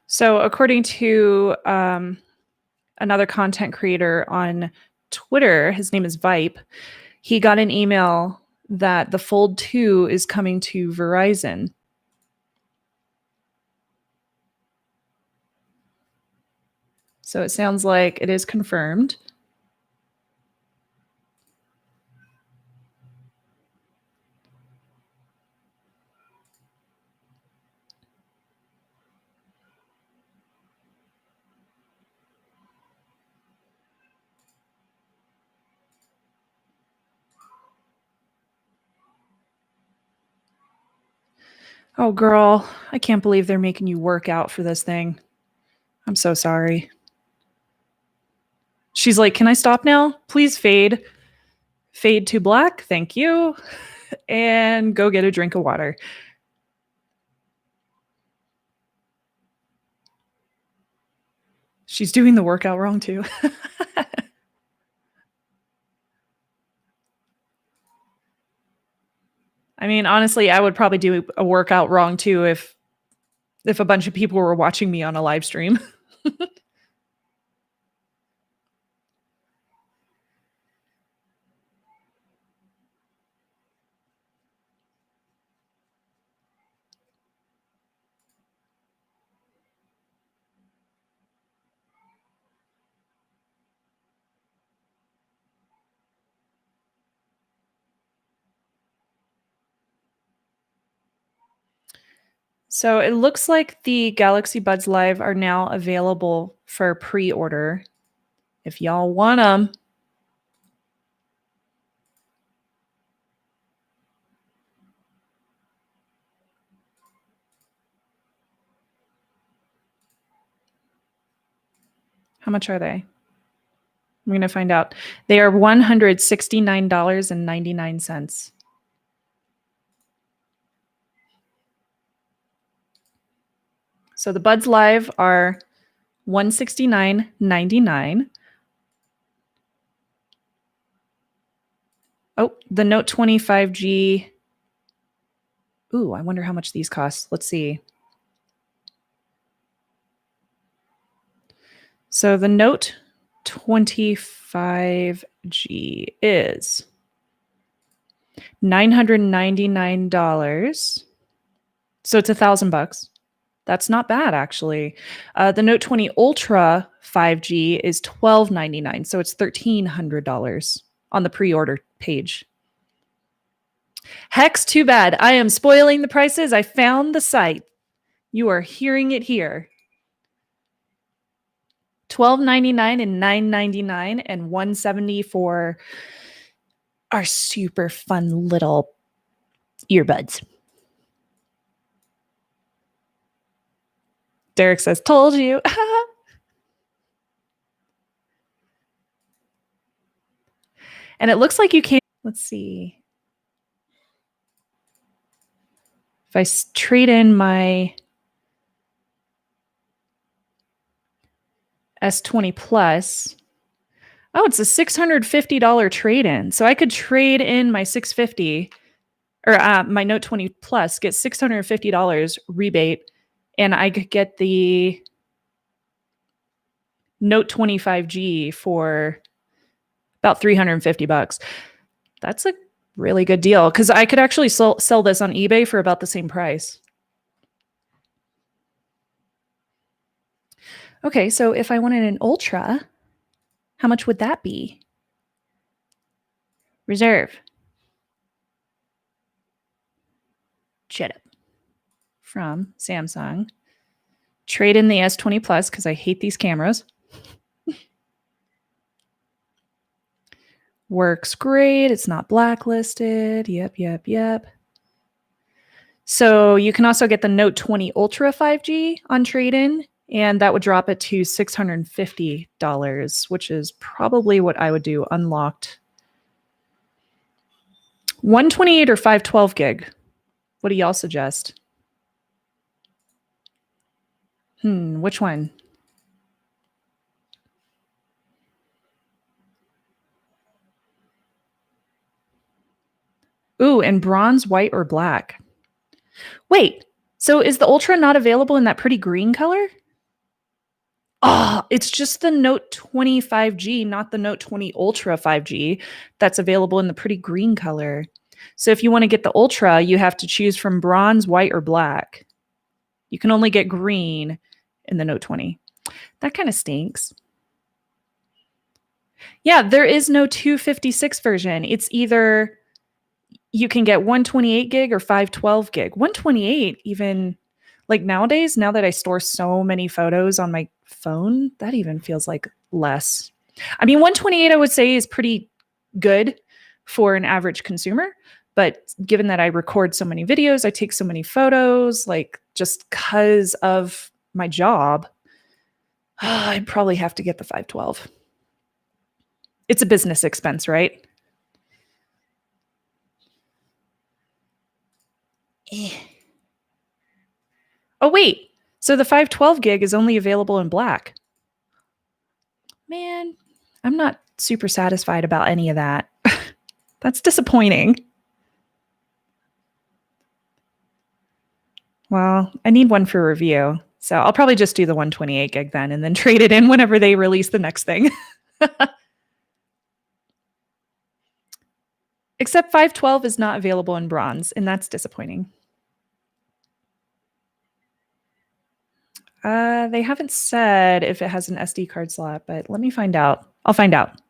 So, according to another content creator on Twitter, his name is Vipe, he got an email that the Fold 2 is coming to Verizon. So it sounds like it is confirmed. Oh, girl, I can't believe they're making you work out for this thing. I'm so sorry. She's like, can I stop now? Please fade. Fade to black. Thank you. And go get a drink of water. She's doing the workout wrong too. I mean, honestly, I would probably do a workout wrong too if a bunch of people were watching me on a live stream. So it looks like the Galaxy Buds Live are now available for pre-order. If y'all want them. How much are they? I'm going to find out. They are $169.99. So the Buds Live are $169.99. Oh, the Note 20 5G. Ooh, I wonder how much these cost. Let's see. So the Note 20 5G is $999. So it's $1,000. That's not bad, actually. The Note 20 Ultra 5G is $1,299. So it's $1,300 on the pre-order page. Hex, too bad. I am spoiling the prices. I found the site. You are hearing it here. $12.99 and $9.99 and $170 for our super fun little earbuds. Derek says, told you. And it looks like you can't. Let's see. If I trade in my S20 Plus, oh, it's a $650 trade-in. So I could trade in my $650 or my Note 20 Plus, get $650 rebate, and I could get the Note 20 5G for about $350. That's a really good deal because I could actually sell this on eBay for about the same price. Okay, so if I wanted an Ultra, how much would that be? Reserve. Shut up. From Samsung. Trade in the S20 Plus because I hate these cameras. Works great. It's not blacklisted. Yep. So you can also get the Note 20 Ultra 5G on trade-in, and that would drop it to $650, which is probably what I would do unlocked. 128 or 512 gig? What do y'all suggest? Which one? Ooh, and bronze, white, or black. Wait, so is the Ultra not available in that pretty green color? Oh, it's just the Note 20 5G, not the Note 20 Ultra 5G that's available in the pretty green color. So if you want to get the Ultra, you have to choose from bronze, white, or black. You can only get green in the Note 20. That kind of stinks. Yeah, there is no 256 version. It's either you can get 128 gig or 512 gig. 128 even, like nowadays, now that I store so many photos on my phone, that even feels like less. I mean, 128 I would say is pretty good for an average consumer, but given that I record so many videos, I take so many photos, like just because of my job, I'd probably have to get the 512. It's a business expense, right? Oh, wait. So the 512 gig is only available in black. Man, I'm not super satisfied about any of that. That's disappointing. Well, I need one for review. So I'll probably just do the 128 gig then and then trade it in whenever they release the next thing. Except 512 is not available in bronze, and that's disappointing. They haven't said if it has an SD card slot, but let me find out. I'll find out.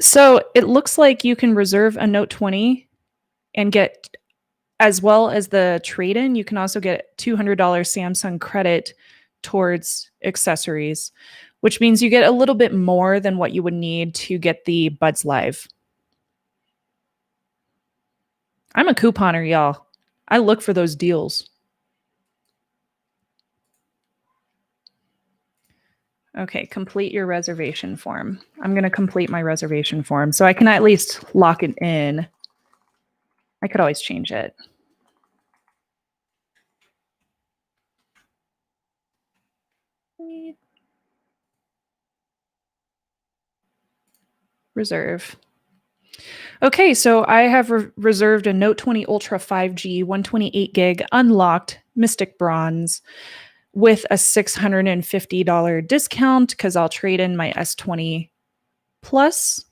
So it looks like you can reserve a Note 20 and get, as well as the trade-in, you can also get $200 Samsung credit towards accessories, which means you get a little bit more than what you would need to get the Buds Live. I'm a couponer, y'all. I look for those deals. Okay, complete your reservation form. I'm going to complete my reservation form so I can at least lock it in. I could always change it. Reserve. Okay, so I have reserved a Note 20 Ultra 5G, 128 gig, unlocked, Mystic Bronze, with a $650 discount because I'll trade in my S20 Plus.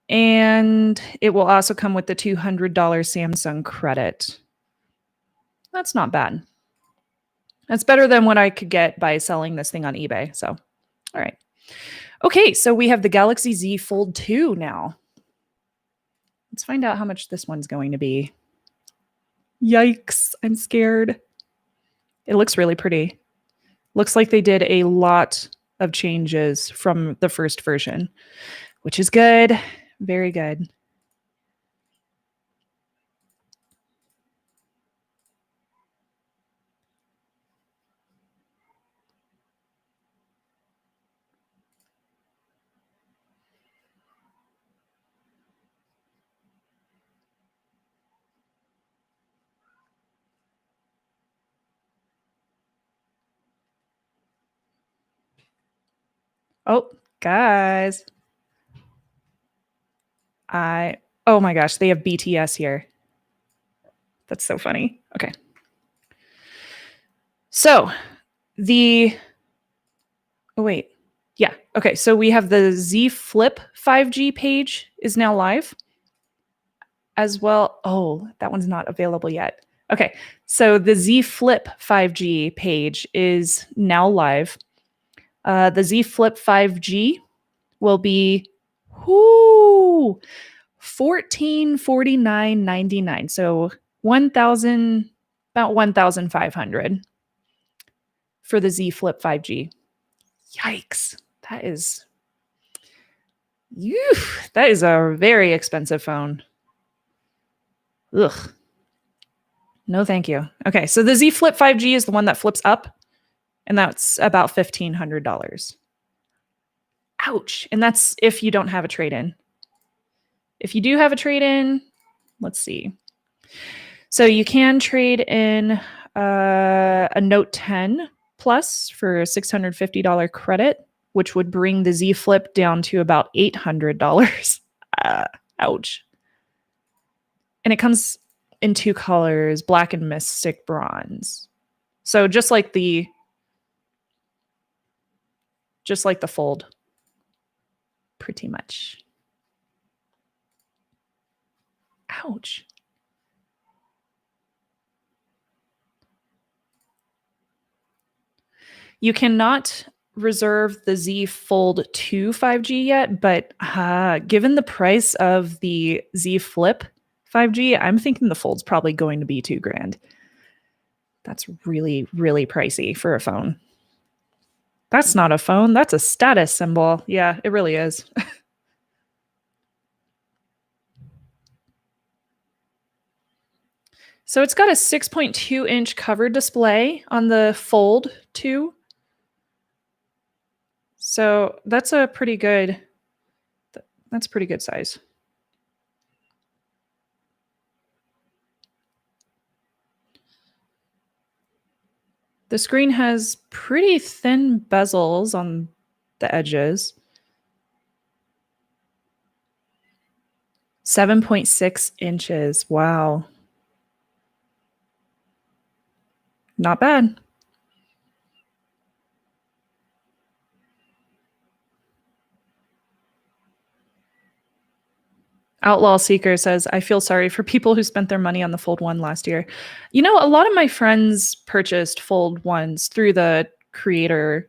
And it will also come with the $200 Samsung credit. That's not bad. That's better than what I could get by selling this thing on eBay. So, all right. Okay, so we have the Galaxy Z Fold 2 now. Let's find out how much this one's going to be. Yikes, I'm scared. It looks really pretty. Looks like they did a lot of changes from the first version, which is good. Very good. Oh, guys. Oh my gosh, they have BTS here. That's so funny. Okay. So oh wait. Yeah. Okay. So we have the Z Flip 5G page is now live as well. Oh, that one's not available yet. Okay. So the Z Flip 5G page is now live. The Z Flip 5G will be $1449.99. So about 1,500 for the Z Flip 5G. Yikes. That is a very expensive phone. Ugh. No, thank you. Okay, so the Z Flip 5G is the one that flips up, and that's about $1,500. Ouch. And that's if you don't have a trade-in. If you do have a trade-in, let's see. So you can trade in a Note 10 Plus for a $650 credit, which would bring the Z Flip down to about $800. Ouch. And it comes in two colors, black and Mystic Bronze. So just like the Fold, pretty much. Ouch. You cannot reserve the Z Fold 2 5G yet, but given the price of the Z Flip 5G, I'm thinking the Fold's probably going to be $2,000. That's really, really pricey for a phone. That's not a phone. That's a status symbol. Yeah, it really is. So it's got a 6.2-inch cover display on the Fold 2. So that's a pretty good size. The screen has pretty thin bezels on the edges. 7.6 inches. Wow. Not bad. Outlaw Seeker says, I feel sorry for people who spent their money on the Fold 1 last year. You know, a lot of my friends purchased Fold 1s through the creator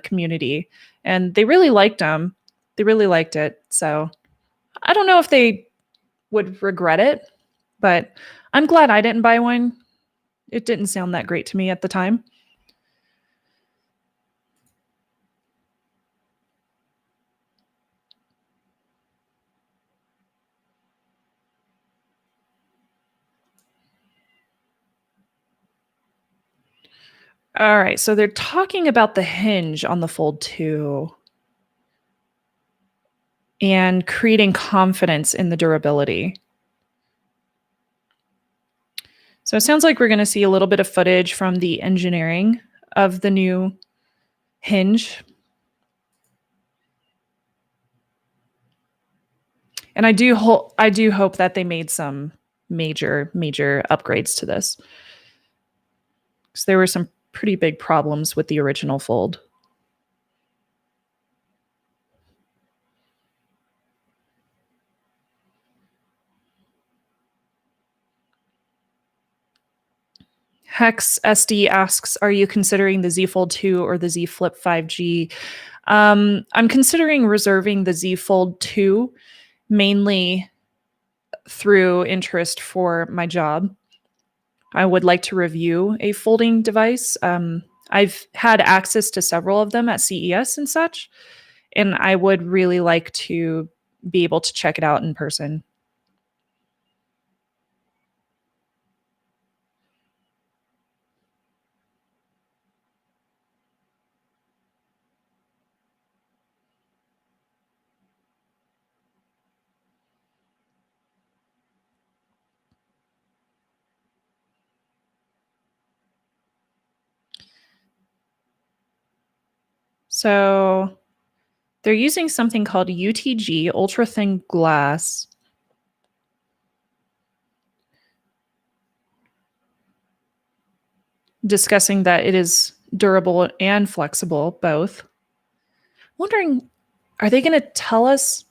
community, and they really liked them. They really liked it. So I don't know if they would regret it, but I'm glad I didn't buy one. It didn't sound that great to me at the time. All right, so they're talking about the hinge on the Fold 2 and creating confidence in the durability. So it sounds like we're going to see a little bit of footage from the engineering of the new hinge. And I do hope that they made some major upgrades to this. Because there were some pretty big problems with the original Fold. Hex SD asks, are you considering the Z Fold 2 or the Z Flip 5G? I'm considering reserving the Z Fold 2 mainly through interest for my job. I would like to review a folding device. I've had access to several of them at CES and such, and I would really like to be able to check it out in person. So they're using something called UTG, ultra thin glass. Discussing that it is durable and flexible, both. Wondering, are they going to tell us?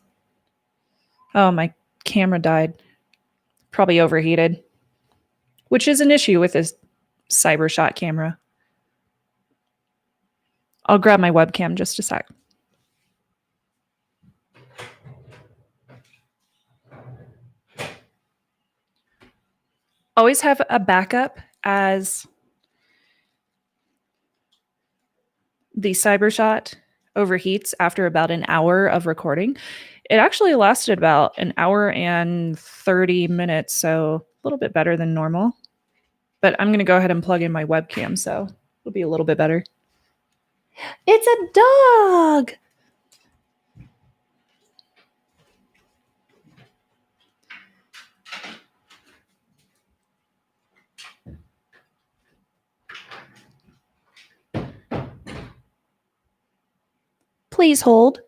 Oh, my camera died. Probably overheated, which is an issue with this CyberShot camera. I'll grab my webcam just a sec. Always have a backup as the CyberShot overheats after about an hour of recording. It actually lasted about an hour and 30 minutes, so a little bit better than normal. But I'm going to go ahead and plug in my webcam, so it'll be a little bit better. It's a dog! Please hold.